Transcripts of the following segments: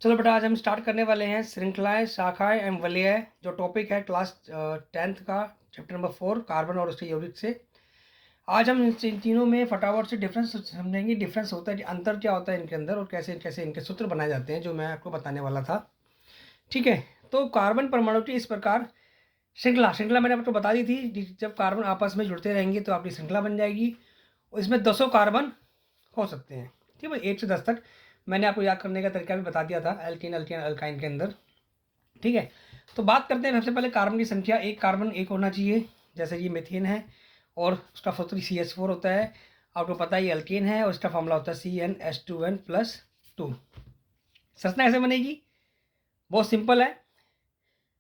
चलो बेटा, आज हम स्टार्ट करने वाले हैं श्रृंखलाएं, शाखाएं एवं वलय। जो टॉपिक है क्लास 10th का चैप्टर नंबर 4 कार्बन और उसके यौगिक से। आज हम इन तीनों में फटाफट से डिफरेंस समझेंगे। डिफरेंस होता है कि अंतर क्या होता है इनके अंदर और कैसे कैसे इनके सूत्र बनाए जाते हैं, जो मैं आपको बताने वाला था। ठीक है, तो कार्बन परमाणु की इस प्रकार श्रृंखला श्रृंखला मैंने आपको बता दी थी। जब कार्बन आपस में जुड़ते रहेंगे तो आपकी श्रृंखला बन जाएगी और इसमें 200 कार्बन हो सकते हैं। ठीक है, 1 से 10 तक मैंने आपको याद करने का तरीका भी बता दिया था एल्कीन अल्कीन अल्काइन के अंदर। ठीक है, तो बात करते हैं सबसे पहले कार्बन की संख्या। एक कार्बन एक होना चाहिए, जैसे ये मीथेन है और उसका सूत्र CH4 होता है। आपको पता है ये अल्केन है और इसका फॉर्मूला होता है CnH2n+2। संरचना ऐसे बनेगी, बहुत सिंपल है।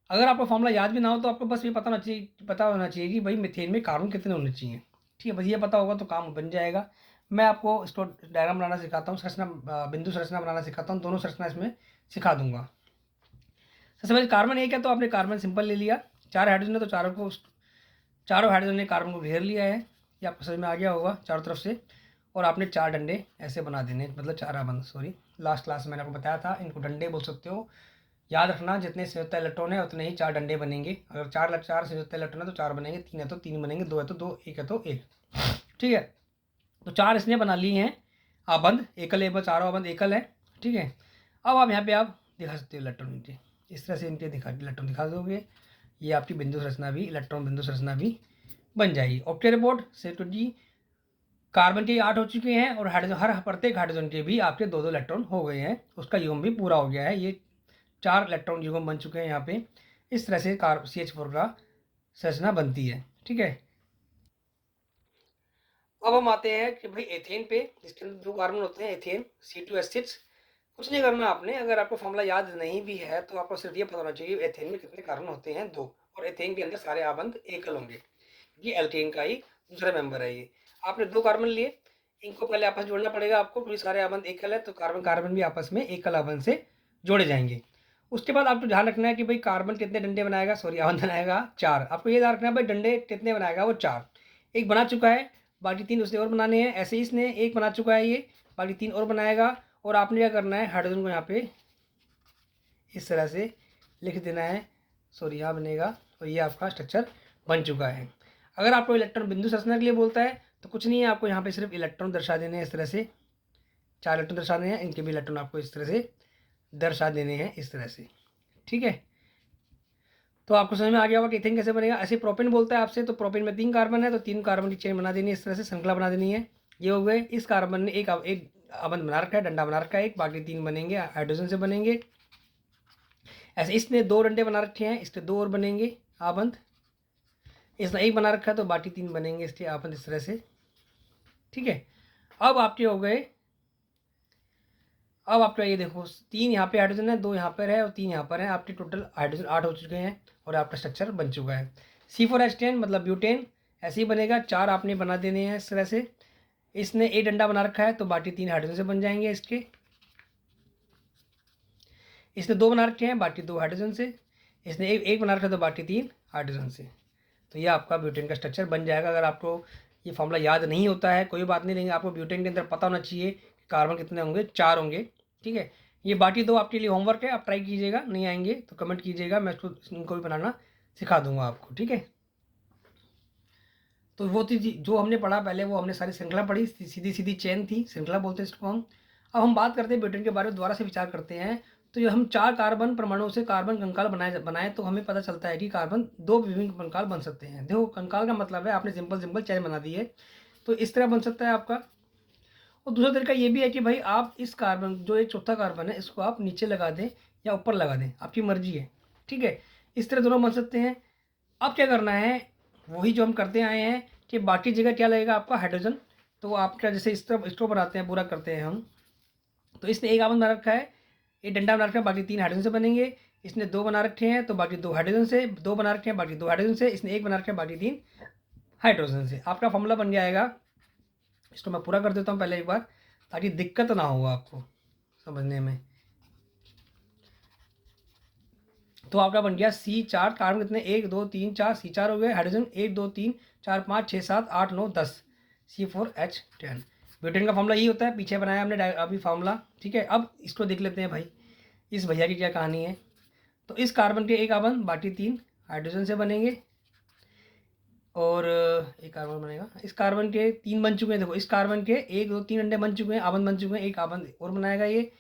अगर आपको फॉर्मूला याद भी ना हो तो आपको बस ये पता होना चाहिए कि भाई मीथेन में कार्बन कितने होने चाहिए। ठीक है, बस ये पता होगा तो काम बन जाएगा। मैं आपको इसको डायग्राम बनाना सिखाता हूँ, संरचना बिंदु संरचना बनाना सिखाता हूँ। दोनों संरचना इसमें सिखा दूंगा। सबसे पहले कार्बन एक है तो आपने कार्बन सिंपल ले लिया। 4 हाइड्रोजन है तो चारों हाइड्रोजन ने कार्बन को घेर लिया है। ये आपको समझ में आ गया होगा चारों तरफ से। और आपने 4 डंडे ऐसे बना देने, मतलब 4 आबंद। सॉरी, लास्ट क्लास में मैंने आपको बताया था, इनको डंडे बोल सकते हो। याद रखना, जितने संयुक्त इलेक्ट्रॉन है उतने ही 4 डंडे बनेंगे। अगर चार संयुक्त इलेक्ट्रॉन है तो 4 बनेंगे, 3 है तो 3 बनेंगे, 2 है तो 2, 1 है तो 1। ठीक है, तो 4 इसने बना लिए हैं आबंद। एकल एवं चारों आबंद एकल है। ठीक है, अब आप यहाँ पे आप दिखा सकते हो इलेक्ट्रॉन इनके, इस तरह से इनके इलेक्ट्रॉन दिखा दोगे। ये आपकी बिंदु संरचना भी, इलेक्ट्रॉन बिंदु संरचना भी बन जाएगी। ऑक्टेट रिपोर्ट से तो जी कार्बन के 8 हो चुके हैं और हाइड्रोजन, हर प्रत्येक हाइड्रोजन के भी आपके 2-2 इलेक्ट्रॉन हो गए हैं। उसका युग्म भी पूरा हो गया है। ये 4 इलेक्ट्रॉन युग्म बन चुके हैं यहाँ पे। इस तरह से CH4 का संरचना बनती है। ठीक है, अब हम आते हैं कि भाई एथेन पे, जिसके अंदर 2 कार्बन होते हैं, एथेन C2H6। कुछ नहीं करना आपने, अगर आपको फॉर्मूला याद नहीं भी है तो आपको सिर्फ ये पता होना चाहिए एथेन में कितने कार्बन होते हैं, 2। और एथेन के अंदर सारे आबंध एकल होंगे। ये एल्केन का ही दूसरा मेंबर है। ये आपने 2 कार्बन लिए, इनको पहले आपस में जोड़ना पड़ेगा आपको, क्योंकि सारे आबंध एकल है तो कार्बन कार्बन भी आपस में एकल आबंध से जोड़े जाएंगे। उसके बाद आपको ध्यान रखना है कि भाई कार्बन कितने डंडे बनाएगा, सॉरी आबंध बनाएगा 4। आपको ये ध्यान रखना है भाई डंडे कितने बनाएगा, वो 4। एक बना चुका है, बाकी 3 उसने और बनाने हैं। ऐसे ही इसने एक बना चुका है, ये बाकी 3 और बनाएगा। और आपने क्या करना है, हाइड्रोजन को यहाँ पे इस तरह से लिख देना है, सॉरी यहाँ बनेगा। और ये आपका स्ट्रक्चर बन चुका है। अगर आपको इलेक्ट्रॉन बिंदु संरचना के लिए बोलता है तो कुछ नहीं है, आपको यहाँ पे सिर्फ इलेक्ट्रॉन दर्शा देने हैं इस तरह से। 4 इलेक्ट्रॉन दर्शा देने हैं, इनके भी इलेक्ट्रॉन आपको इस तरह से दर्शा देने हैं, इस तरह से। ठीक है, तो आपको समझ में आ गया होगा कि इथेन कैसे बनेगा। ऐसे प्रोपेन बोलता है आपसे तो प्रोपेन में 3 कार्बन है तो 3 कार्बन की चेन बना देनी है, इस तरह से श्रृंखला बना देनी है। ये हो गए। इस कार्बन ने एक आबंध बना रखा है, डंडा बना रखा है एक, बाकी 3 बनेंगे हाइड्रोजन से बनेंगे। ऐसे इसने 2 डंडे बना रखे हैं, इसके 2 और बनेंगे आबंध। इसने एक बना रखा है तो बाकी 3 बनेंगे इसके आबंध, इस तरह से। ठीक है, अब आपके हो गए। अब आपका ये देखो, 3 यहाँ पे हाइड्रोजन है, 2 यहाँ पर है और 3 यहाँ पर है। आपके टोटल हाइड्रोजन 8 हो चुके हैं और आपका स्ट्रक्चर बन चुका है। C4H10 मतलब ब्यूटेन ऐसे ही बनेगा। 4 आपने बना देने हैं इस तरह से। इसने एक डंडा बना रखा है तो बाकी 3 हाइड्रोजन से बन जाएंगे इसके। इसने 2 बना रखे हैं, बाकी 2 हाइड्रोजन से। इसने एक बना रखा है तो बाकी 3 हाइड्रोजन से। तो ये आपका ब्यूटेन का स्ट्रक्चर बन जाएगा। अगर आपको ये फॉर्मूला याद नहीं होता है कोई बात नहीं, लेकिन आपको ब्यूटेन के अंदर पता होना चाहिए कि कार्बन कितने होंगे, 4 होंगे। ठीक है, ये बाकी 2 आपके लिए होमवर्क है, आप ट्राई कीजिएगा। नहीं आएंगे तो कमेंट कीजिएगा, मैं इसको इनको भी बनाना सिखा दूंगा आपको। ठीक है, तो वो थी जो हमने पढ़ा पहले, वो हमने सारी श्रृंखला पढ़ी, सीधी सीधी चेन थी, श्रृंखला बोलते हैं इसको हम। अब हम बात करते हैं ब्यूटेन के बारे में, दोबारा से विचार करते हैं। तो ये हम 4 कार्बन परमाणुओं से कार्बन कंकाल बनाए तो हमें पता चलता है कि कार्बन 2 विभिन्न कंकाल बन सकते हैं। देखो, कंकाल का मतलब है आपने सिंपल चेन बना दी है, तो इस तरह बन सकता है आपका। और दूसरा तरीका ये भी है कि भाई आप इस कार्बन, जो एक चौथा कार्बन है, इसको आप नीचे लगा दें या ऊपर लगा दें, आपकी मर्जी है। ठीक है, इस तरह दोनों बन सकते हैं। अब क्या करना है, वही जो हम करते आए हैं कि बाकी जगह क्या लगेगा आपका, हाइड्रोजन। तो आपका जैसे इस तरह स्टोव बनाते हैं, पूरा करते हैं हम। तो इसने एक आबंध बना रखा है, एक डंडा बना रखा है, बाकी 3 हाइड्रोजन से बनेंगे। इसने 2 बना रखे हैं तो बाकी 2 हाइड्रोजन से, 2 बना रखे हैं बाकी 2 हाइड्रोजन से। इसने एक बना रखे हैं, बाकी 3 हाइड्रोजन से। आपका फॉर्मूला बन जाएगा। इसको मैं पूरा कर देता हूँ पहले एक बार, ताकि दिक्कत ना हो आपको समझने में। तो आपका बन गया C4। कार्बन कितने, 1 2 3 4, C4 हो गए। Hydrogen 1 2 3 4 5 6 7 8 9 10, C4H10। ब्यूटेन का फॉर्मूला यही होता है, पीछे बनाया हमने अभी फॉर्मूला। ठीक है, अब इसको देख लेते हैं भाई। इस भैया की क्या कहानी है। तो इस कार्बन के एक कार्बन बाकी 3 हाइड्रोजन से बनेंगे और एक कार्बन बनेगा। इस कार्बन के 3 बन चुके हैं, देखो इस कार्बन के 1 2 3 अंडे बन चुके हैं, आबंध बन चुके हैं, एक आबंध और बनाएगा ये।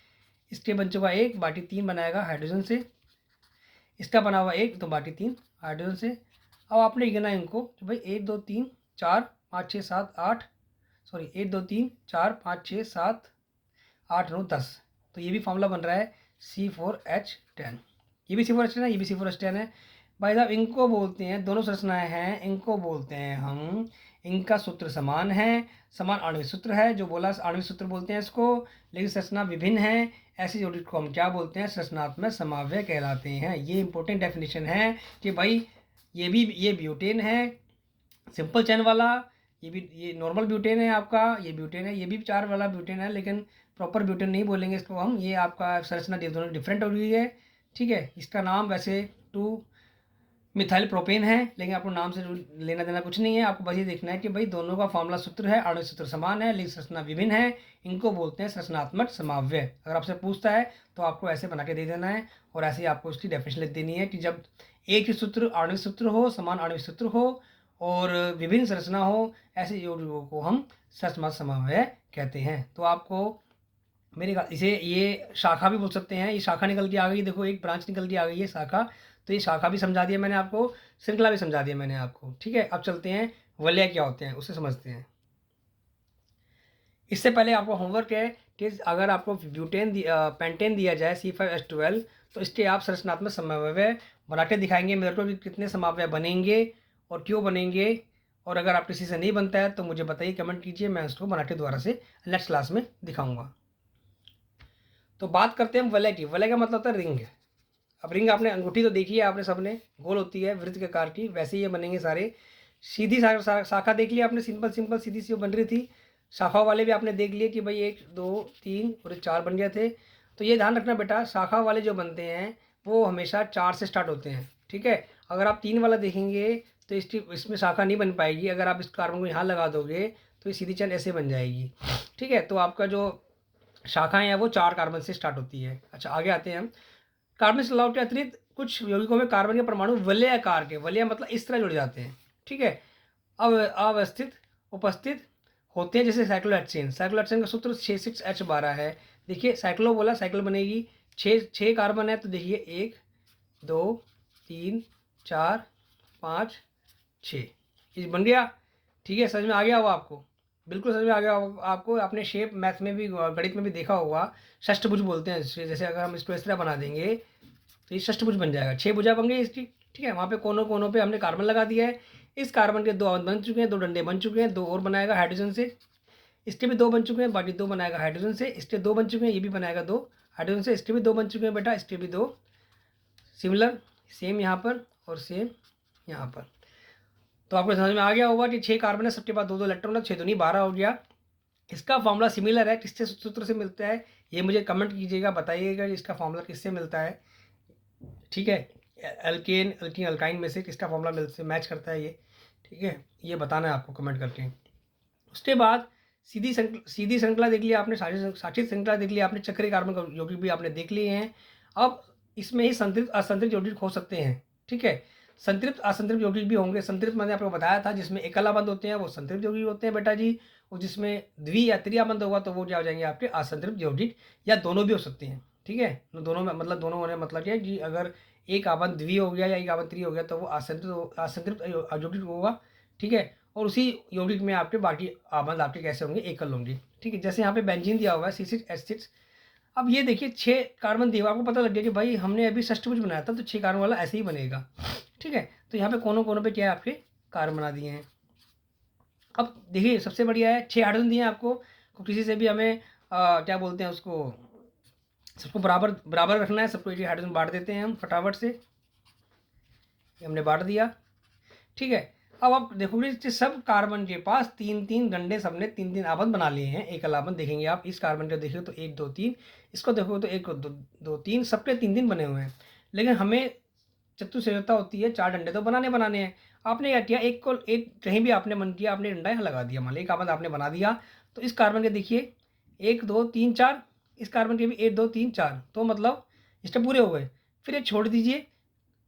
इसके बन चुका 1, बाकी 3 बनाएगा हाइड्रोजन से। इसका बना हुआ 1 तो बाकी 3 हाइड्रोजन से। अब आपने गिना इनको कि भाई 1 2 3 4 5 6 7 8, सॉरी 1 2 3 4 5 6 7 8 9 10। तो ये भी फॉर्मूला बन रहा है C4H10। ये भी C4H10 है, ये भी C4H10 है। भाई साहब इनको बोलते हैं, दोनों संरचनाएं हैं, इनको बोलते हैं हम, इनका सूत्र समान है, समान आणविक सूत्र है, जो बोला आणविक सूत्र बोलते हैं इसको, लेकिन संरचना विभिन्न है। ऐसी जोड़ी को हम क्या बोलते हैं, संरचनात्मक समन्वय कहलाते हैं। ये इंपॉर्टेंट डेफिनेशन है कि भाई ये ब्यूटेन है सिंपल चैन वाला, ये नॉर्मल ब्यूटेन है आपका, ये ब्यूटेन है, ये भी 4 वाला ब्यूटेन है, लेकिन प्रॉपर ब्यूटेन नहीं बोलेंगे इसको हम। ये आपका संरचना दोनों डिफरेंट हो गई है, ठीक है। इसका नाम वैसे 2 मिथाइल प्रोपेन है, लेकिन आपको नाम से लेना देना कुछ नहीं है। आपको बस ये देखना है कि भाई दोनों का फॉर्मूला सूत्र है, आणविक सूत्र समान है, लेकिन संरचना विभिन्न है। इनको बोलते हैं संरचनात्मक समन्वय। अगर आपसे पूछता है तो आपको ऐसे बना के दे देना है और ऐसे ही आपको उसकी डेफिनेशन लिख देनी है कि जब एक ही सूत्र आणविक सूत्र हो, समान आणविक सूत्र हो और विभिन्न संरचना हो, ऐसे यौगिकों को हम संरचनात्मक समन्वय कहते हैं। तो आपको मेरे इसे ये शाखा भी बोल सकते हैं। ये शाखा निकल के आ गई, देखो एक ब्रांच निकल के आ गई है शाखा। तो ये शाखा भी समझा दिया मैंने आपको, श्रृंखला भी समझा दिया मैंने आपको, ठीक है। अब चलते हैं वलय क्या होते हैं उसे समझते हैं। इससे पहले आपको होमवर्क है कि अगर आपको पेंटेन दिया जाए C5H12 तो इसके आप संरचनात्मक समन्वय बना के दिखाएंगे मेरे को कि कितने समन्वय बनेंगे और क्यों बनेंगे। और अगर आप किसी से नहीं बनता है तो मुझे बताइए, कमेंट कीजिए, मैं उसको बना के दोबारा से नेक्स्ट क्लास में दिखाऊंगा। तो बात करते हैं वलय की। वलय का मतलब होता है रिंग। अब रिंग आपने अंगूठी तो देखी है आपने सबने, गोल होती है वृत्त के आकार की, वैसे ही ये बनेंगे सारे। सीधी शाखा देख लिया आपने, सिंपल सीधी सी बन रही थी। शाखा वाले भी आपने देख लिए कि भाई 1 2 3 और 4 बन गए थे। तो ये ध्यान रखना बेटा, शाखा वाले जो बनते हैं वो हमेशा 4 से स्टार्ट होते हैं, ठीक है। अगर आप 3 वाला देखेंगे तो इसमें शाखा नहीं बन पाएगी। अगर आप इस कार्बन को यहाँ लगा दोगे तो ये सीधी चैन ऐसे बन जाएगी, ठीक है। तो आपका जो शाखाएं हैं वो 4 कार्बन से स्टार्ट होती है। अच्छा आगे आते हैं हम। कार्बन से अलावा के अतिरिक्त कुछ यौगिकों में कार्बन के परमाणु वलय आकार के, वलय मतलब इस तरह जुड़ जाते हैं, ठीक है, अवस्थित उपस्थित होते हैं, जैसे साइक्लोहेक्सेन। साइक्लोहेक्सेन का सूत्र 6,6H12 है। देखिए साइक्लो बोला, साइकिल बनेगी, 6 कार्बन है तो देखिए 1 2 3 4 5 6 ये बन गया, ठीक है। समझ में आ गया होगा आपको, बिल्कुल समझ में आ गया होगा आपको। आपने शेप मैथ में भी गणित में भी देखा होगा, षष्ठभुज बोलते हैं जैसे अगर हम इसको इस तरह बना देंगे तो ये षष्ठभुज बन जाएगा, 6 भुजा बन गई इसकी, ठीक है। वहाँ पे कोनों कोनों पे हमने कार्बन लगा दिया है। इस कार्बन के 2 आबंध बन चुके हैं, 2 डंडे बन चुके हैं, 2 और बनाएगा हाइड्रोजन से। इसके भी 2 बन चुके हैं, बाकी 2 बनाएगा हाइड्रोजन से। इसके 2 बन चुके हैं, ये भी बनाएगा 2 हाइड्रोजन से। इसके भी 2 बन चुके हैं बेटा, इसके भी 2 सिमिलर, सेम यहाँ पर और सेम यहाँ पर। तो आपको समझ में आ गया होगा कि 6 कार्बन है, सबके पास 2 2 इलेक्ट्रॉन है, 6 दूनी 12 हो गया। इसका फॉर्मूला सिमिलर है, किससे सूत्र से मिलता है ये मुझे कमेंट कीजिएगा, बताइएगा इसका फॉर्मूला किससे मिलता है, ठीक है। एल्केन अल्कीन अल्काइन में से किसका फॉर्मूला से मैच करता है ये, ठीक है, ये बताना है आपको कमेंट करके। उसके बाद सीधी श्रृंखला देख लिया आपने, साक्षित श्रृंखला देख लिया आपने, चक्रीय कार्बन यौगिक भी आपने देख लिए हैं। अब इसमें ही संतृप्त असंतृप्त यौगिक हो सकते हैं, ठीक है। संतृप्त असंतृप्त यौगिक भी होंगे। संतृप्त मैंने आपको बताया था, जिसमें एकल आबंध होते हैं वो संतृप्त यौगिक होते हैं बेटा जी, और जिसमें द्वि या त्रि आबंध होगा तो वो क्या हो जाएंगे आपके असंतृप्त यौगिक, या दोनों भी हो सकते हैं, ठीक है। दोनों में मतलब दोनों होने मतलब क्या है कि अगर एक आबंध द्वि हो गया या एक आबंध त्रि हो गया तो वो असंतृप्त यौगिक होगा, ठीक है। और उसी यौगिक में आपके बाकी आबंध आपके कैसे होंगे, एकल होंगे, ठीक है। जैसे यहाँ पे बेंजीन दिया हुआ है C6H6। अब ये देखिए 6 कार्बन दिया, आपको पता लग गया कि भाई हमने अभी षष्ठभुज बनाया था तो 6 कार्बन वाला ऐसे ही बनेगा, ठीक है। तो यहाँ पे कोनों कोनों पे क्या है आपके कार्बन बना दिए हैं। अब देखिए सबसे बढ़िया है 6 हाइड्रोजन दिए हैं आपको, किसी से भी हमें क्या बोलते हैं उसको, सबको बराबर बराबर रखना है, सबको 1 हाइड्रोजन बांट देते हैं हम फटाफट से, हमने बांट दिया, ठीक है। अब आप देखोगे कि सब कार्बन के पास 3 डंडे, सबने 3 आबंध बना लिए हैं, एकल आबंध देखेंगे आप। इस कार्बन को देखिए तो 1 2 3, इसको देखो तो 1 2 3, सबके 3 बने हुए हैं। लेकिन हमें चतुश्चर्यता होती है, 4 डंडे तो बनाने हैं। आपने क्या किया, एक कहीं भी आपने मन किया, आपने डंडा यहाँ लगा दिया, मान लीजिए एक आबंध आपने बना दिया। तो इस कार्बन के देखिए 1 2 3 4, इस कार्बन के भी 1 2 3 4, तो मतलब स्टेप पूरे हो गए। फिर ये छोड़ दीजिए,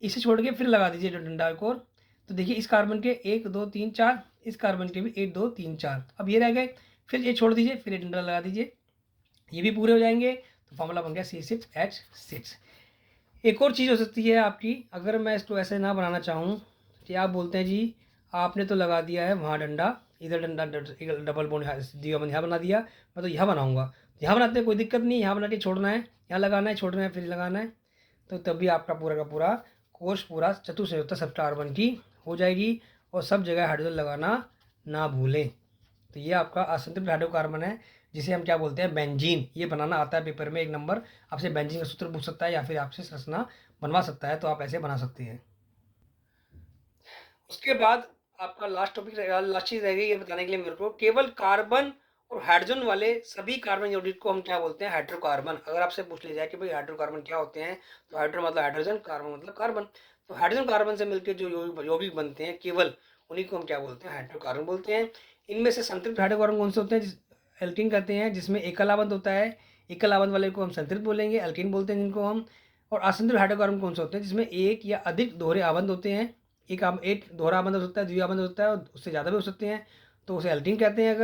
इसे छोड़ के फिर लगा दीजिए डंडा एक और। तो देखिए इस कार्बन के 1 2 3 4, इस कार्बन के भी 1 2 3 4, अब ये रह गए। फिर ये छोड़ दीजिए, फिर ये डंडा लगा दीजिए, ये भी पूरे हो जाएंगे। तो फॉर्मूला बन गया C6H6। एक और चीज़ हो सकती है आपकी, अगर मैं इसको ऐसे ना बनाना चाहूँ कि आप बोलते हैं जी आपने तो लगा दिया है वहाँ डंडा, इधर डंडा डबल बॉन्ड यहाँ बना दिया, मैं तो यहाँ बनाऊँगा। यहाँ बनाते हैं कोई दिक्कत नहीं, यहाँ बना के छोड़ना है, यहाँ लगाना है, छोड़ना है, फिर लगाना है। तो तभी आपका पूरा का पूरा कोर्स पूरा चतुसंयुक्त सब कार्बन की हो जाएगी। और सब जगह हाइड्रोजन लगाना ना भूलें। तो ये आपका असंतृप्त हाइड्रोकार्बन है, जिसे हम क्या बोलते हैं, बेंजीन। ये बनाना आता है पेपर में 1 नंबर, आपसे बेंजीन का सूत्र पूछ सकता है या फिर आपसे संरचना बनवा सकता है, तो आप ऐसे बना सकते हैं। उसके बाद आपका लास्ट टॉपिक लास्ट चीज़ रह गई ये बताने के लिए मेरे को, केवल कार्बन और हाइड्रोजन वाले सभी कार्बन यौगिक को हम क्या बोलते हैं, हाइड्रोकार्बन। अगर आपसे पूछ लिया जाए कि भाई हाइड्रोकार्बन क्या होते हैं, तो हाइड्रो मतलब हाइड्रोजन, कार्बन मतलब कार्बन। तो हाइड्रोजन कार्बन से मिलकर जो यौगिक बनते हैं केवल, उन्हीं को हम क्या बोलते हैं, हाइड्रोकार्बन बोलते हैं। इनमें से संतृप्त हाइड्रोकार्बन कौन से होते हैं, एल्कीन कहते हैं, जिसमें एकल आबंध होता है। एकल आबंध वाले को हम संतृप्त बोलेंगे, एल्कीन बोलते हैं जिनको हम। और असंतृप्त हाइड्रोकार्बन कौन से होते हैं, जिसमें एक या अधिक दोहरे आबंध होते हैं। एक दोहरा आबंध हो सकता है, द्विआबंध होता है, और उससे ज़्यादा भी हो सकते हैं, तो उसे एल्कीन कहते हैं।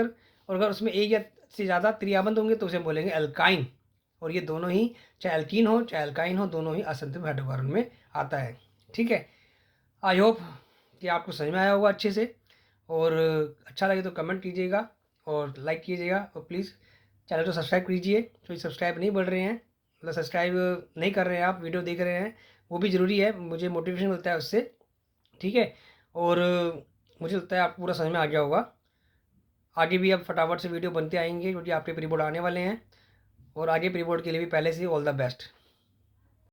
अगर उसमें एक या से ज़्यादा त्रिआबंध होंगे तो उसे हम बोलेंगे एल्काइन। और ये दोनों ही, चाहे एल्कीन हो चाहे एल्काइन हो, दोनों ही असंतृप्त हाइड्रोकार्बन में आता है। ठीक है, आई होप कि आपको समझ में आया होगा अच्छे से। और अच्छा लगे तो कमेंट कीजिएगा और लाइक कीजिएगा, और प्लीज़ चैनल को सब्सक्राइब कीजिए। तो सब्सक्राइब नहीं बढ़ रहे हैं, मतलब सब्सक्राइब नहीं कर रहे हैं, आप वीडियो देख रहे हैं, वो भी ज़रूरी है, मुझे मोटिवेशन मिलता है उससे। ठीक है, और मुझे लगता है आपको पूरा समझ में आ गया होगा। आगे भी अब फटाफट से वीडियो बनते आएंगे, क्योंकि आपके प्री बोर्ड आने वाले हैं, और आगे प्री बोर्ड के लिए भी पहले से ऑल द बेस्ट।